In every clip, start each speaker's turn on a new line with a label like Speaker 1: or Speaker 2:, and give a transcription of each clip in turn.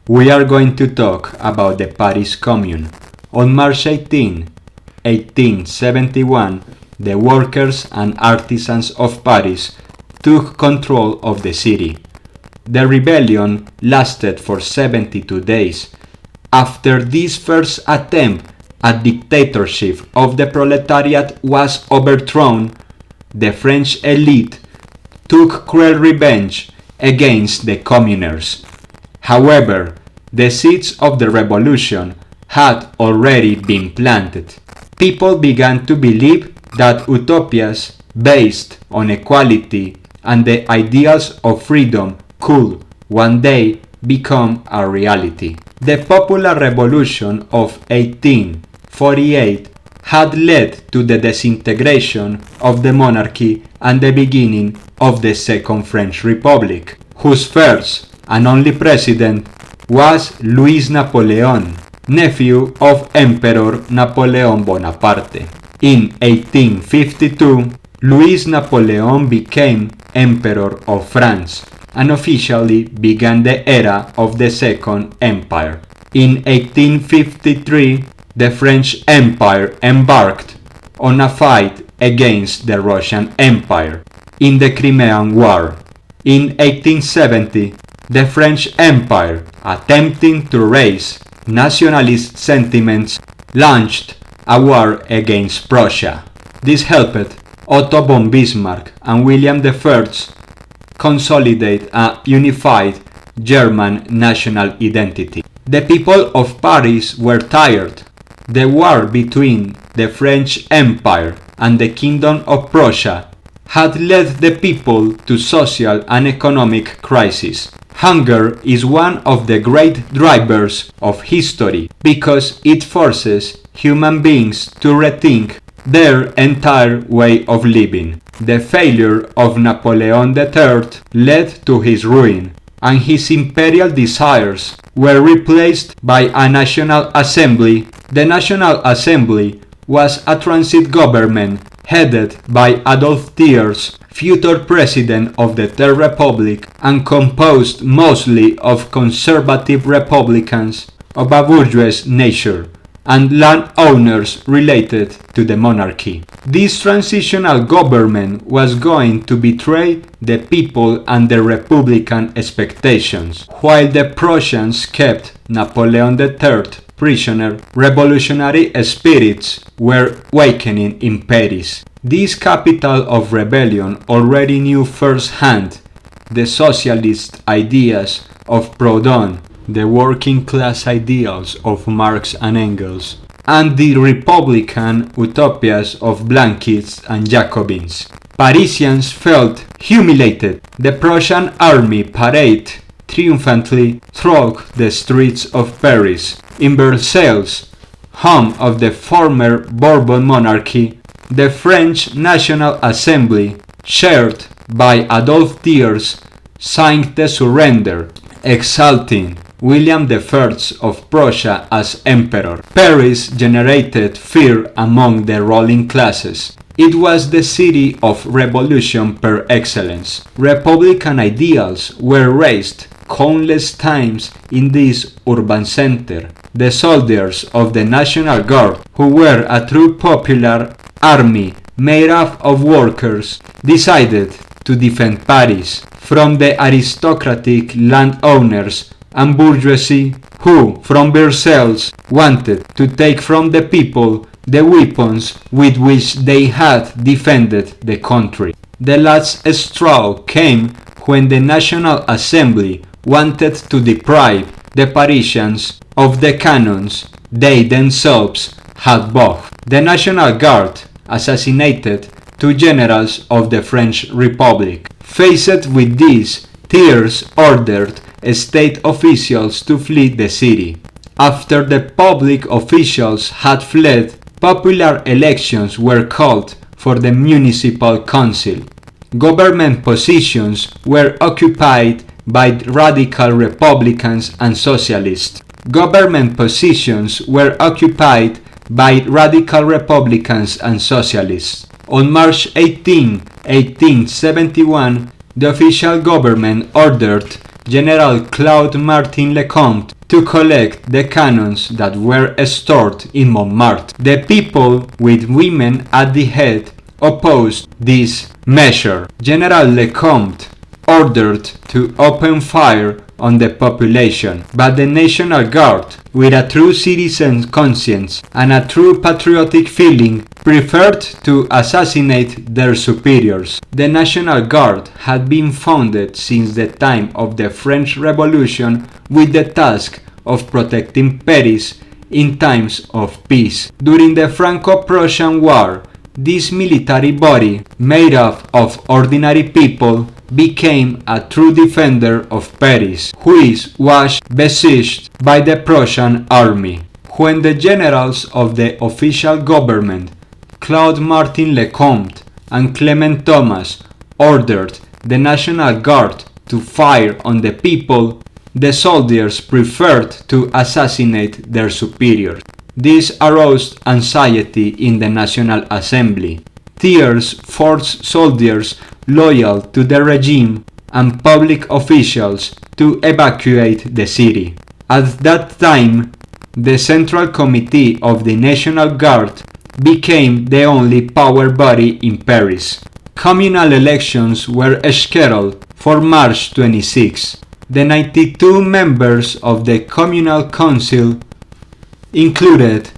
Speaker 1: We are going to talk about the Paris Commune. On March 18, 1871, the workers and artisans of Paris took control of the city. The rebellion lasted for 72 days. After this first attempt at dictatorship of the proletariat was overthrown, the French elite took cruel revenge against the communers. However, the seeds of the revolution had already been planted. People began to believe that utopias based on equality and the ideals of freedom could one day become a reality. The popular revolution of 1848 had led to the disintegration of the monarchy and the beginning of the Second French Republic, whose first and only president was Louis Napoleon, nephew of Emperor Napoleon Bonaparte. In 1852, Louis Napoleon became Emperor of France and officially began the era of the Second Empire. In 1853, the French Empire embarked on a fight against the Russian Empire in the Crimean War. In 1870, the French Empire, attempting to raise nationalist sentiments, launched a war against Prussia. This helped Otto von Bismarck and William I consolidate a unified German national identity. The people of Paris were tired. The war between the French Empire and the Kingdom of Prussia had led the people to social and economic crisis. Hunger is one of the great drivers of history because it forces human beings to rethink their entire way of living. The failure of Napoleon III led to his ruin, and his imperial desires were replaced by a National Assembly. The National Assembly was a transit government headed by Adolf Thiers, future president of the Third Republic, and composed mostly of conservative Republicans of a bourgeois nature and landowners related to the monarchy. This transitional government was going to betray the people and their Republican expectations, while the Prussians kept Napoleon III prisoner. Revolutionary spirits were awakening in Paris. This capital of rebellion already knew firsthand the socialist ideas of Proudhon, the working class ideals of Marx and Engels, and the republican utopias of Blanquists and Jacobins. Parisians felt humiliated. The Prussian army paraded triumphantly through the streets of Paris. In Versailles, home of the former Bourbon monarchy, the French National Assembly, chaired by Adolphe Thiers, signed the surrender, exalting William I of Prussia as emperor. Paris generated fear among the ruling classes. It was the city of revolution per excellence. Republican ideals were raised countless times in this urban center. The soldiers of the National Guard, who were a true popular army made up of workers, decided to defend Paris from the aristocratic landowners and bourgeoisie who, from Versailles, wanted to take from the people the weapons with which they had defended the country. The last straw came when the National Assembly wanted to deprive the Parisians of the cannons they themselves had bought. The National Guard assassinated two generals of the French Republic. Faced with this, Thiers ordered state officials to flee the city. After the public officials had fled, popular elections were called for the municipal council. Government positions were occupied by radical Republicans and Socialists. Government positions were occupied by radical Republicans and Socialists. On March 18, 1871, the official government ordered General Claude Martin Lecomte to collect the cannons that were stored in Montmartre. The people, with women at the head, opposed this measure. General Lecomte ordered to open fire on the population, but the National Guard, with a true citizen conscience and a true patriotic feeling, preferred to assassinate their superiors. The National Guard had been founded since the time of the French Revolution with the task of protecting Paris in times of peace. During the Franco-Prussian War, this military body, made up of ordinary people, became a true defender of Paris, which was besieged by the Prussian army. When the generals of the official government, Claude Martin Lecomte and Clement Thomas, ordered the National Guard to fire on the people, the soldiers preferred to assassinate their superiors. This aroused anxiety in the National Assembly. Tears forced soldiers loyal to the regime and public officials to evacuate the city. At that time, the Central Committee of the National Guard became the only power body in Paris. Communal elections were scheduled for March 26. The 92 members of the Communal Council included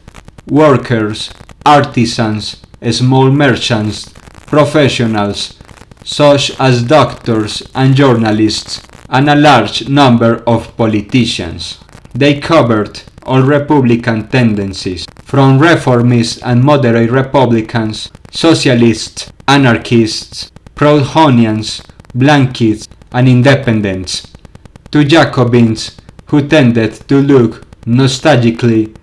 Speaker 1: workers, artisans, small merchants, professionals, such as doctors and journalists, and a large number of politicians. They covered all Republican tendencies, from reformists and moderate Republicans, socialists, anarchists, Proudhonians, Blanquists, and independents, to Jacobins who tended to look nostalgically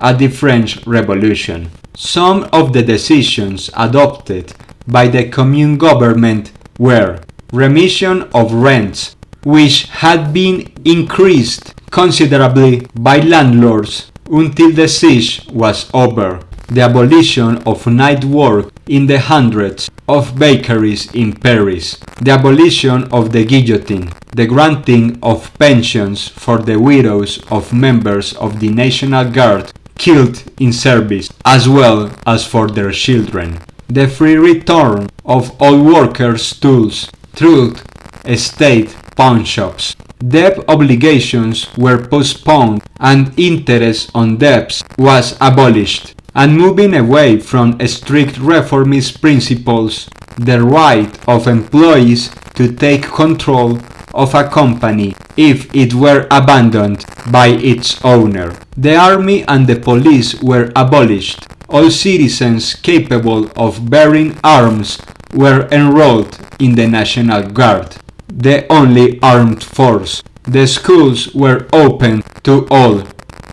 Speaker 1: at the French Revolution. Some of the decisions adopted by the Commune government were remission of rents, which had been increased considerably by landlords until the siege was over, the abolition of night work in the hundreds of bakeries in Paris, the abolition of the guillotine, the granting of pensions for the widows of members of the National Guard killed in service, as well as for their children, the free return of all workers' tools through state pawnshops. Debt obligations were postponed and interest on debts was abolished, and moving away from strict reformist principles, the right of employees to take control of a company if it were abandoned by its owner. The army and the police were abolished. All citizens capable of bearing arms were enrolled in the National Guard, the only armed force. The schools were open to all,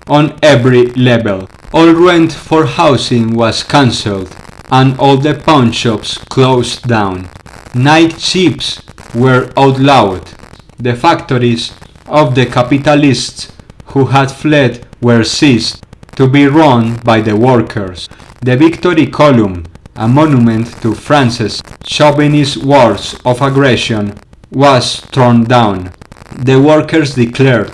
Speaker 1: on every level. All rent for housing was cancelled, and all the pawnshops closed down. Night shifts were outlawed. The factories of the capitalists who had fled were ceased to be run by the workers. The Victory Column, a monument to France's chauvinist wars of aggression, was torn down. The workers declared,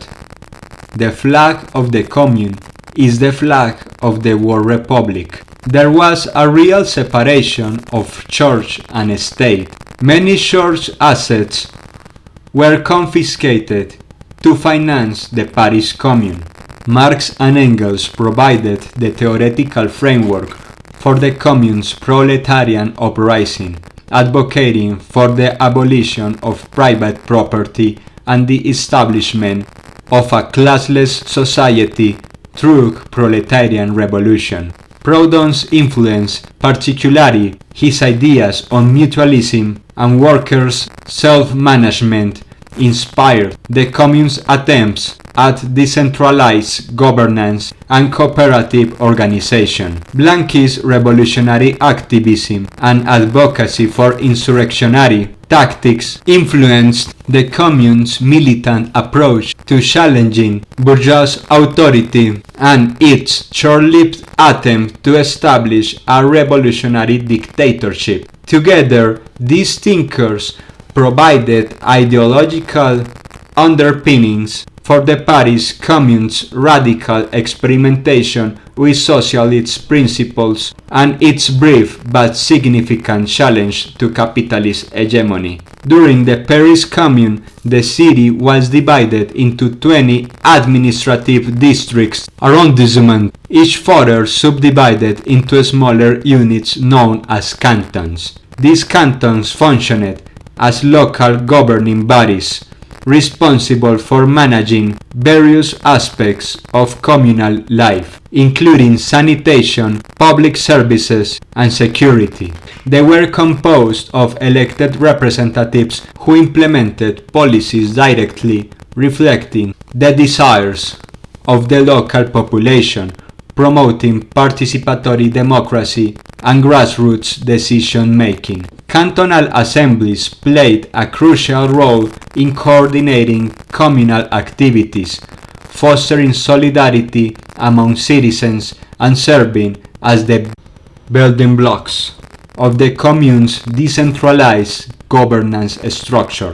Speaker 1: "The flag of the Commune is the flag of the War Republic." There was a real separation of church and state. Many church assets were confiscated to finance the Paris Commune. Marx and Engels provided the theoretical framework for the Commune's proletarian uprising, advocating for the abolition of private property and the establishment of a classless society through proletarian revolution. Proudhon's influence, particularly his ideas on mutualism and workers' self-management, inspired the Commune's attempts at decentralized governance and cooperative organization. Blanquist revolutionary activism and advocacy for insurrectionary tactics influenced the Commune's militant approach to challenging bourgeois authority and its short-lived attempt to establish a revolutionary dictatorship. Together, these thinkers provided ideological underpinnings for the Paris Commune's radical experimentation with socialist principles and its brief but significant challenge to capitalist hegemony. During the Paris Commune, the city was divided into 20 administrative districts, arrondissements, each further subdivided into smaller units known as cantons. These cantons functioned as local governing bodies, responsible for managing various aspects of communal life, including sanitation, public services, and security. They were composed of elected representatives who implemented policies directly reflecting the desires of the local population, promoting participatory democracy and grassroots decision-making. Cantonal assemblies played a crucial role in coordinating communal activities, fostering solidarity among citizens, and serving as the building blocks of the commune's decentralized governance structure.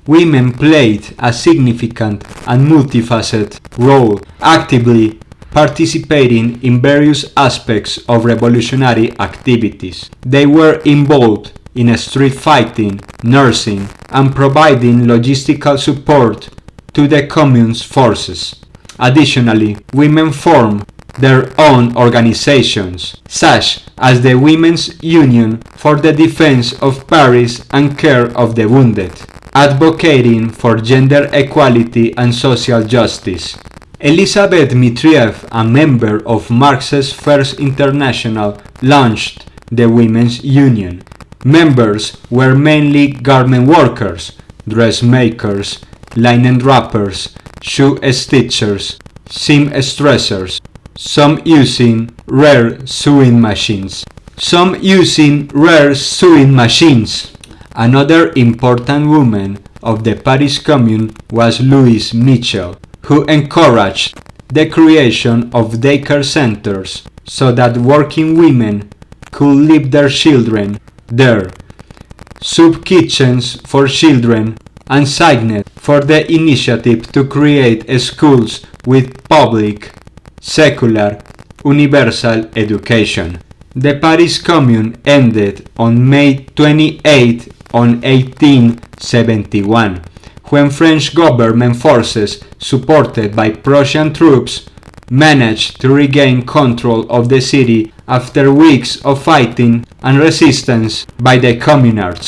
Speaker 1: Women played a significant and multifaceted role, actively participating in various aspects of revolutionary activities. They were involved in street fighting, nursing, and providing logistical support to the commune's forces. Additionally, women formed their own organizations, such as the Women's Union for the Defense of Paris and Care of the Wounded, advocating for gender equality and social justice. Elisabeth Mitrieff, a member of Marx's First International, launched the Women's Union. Members were mainly garment workers, dressmakers, linen wrappers, shoe stitchers, seamstresses, some using rare sewing machines. Another important woman of the Paris Commune was Louise Michel, who encouraged the creation of daycare centers so that working women could leave their children there, soup kitchens for children, and signed for the initiative to create schools with public, secular, universal education. The Paris Commune ended on May 28, 1871, when French government forces, supported by Prussian troops, managed to regain control of the city after weeks of fighting and resistance by the communards.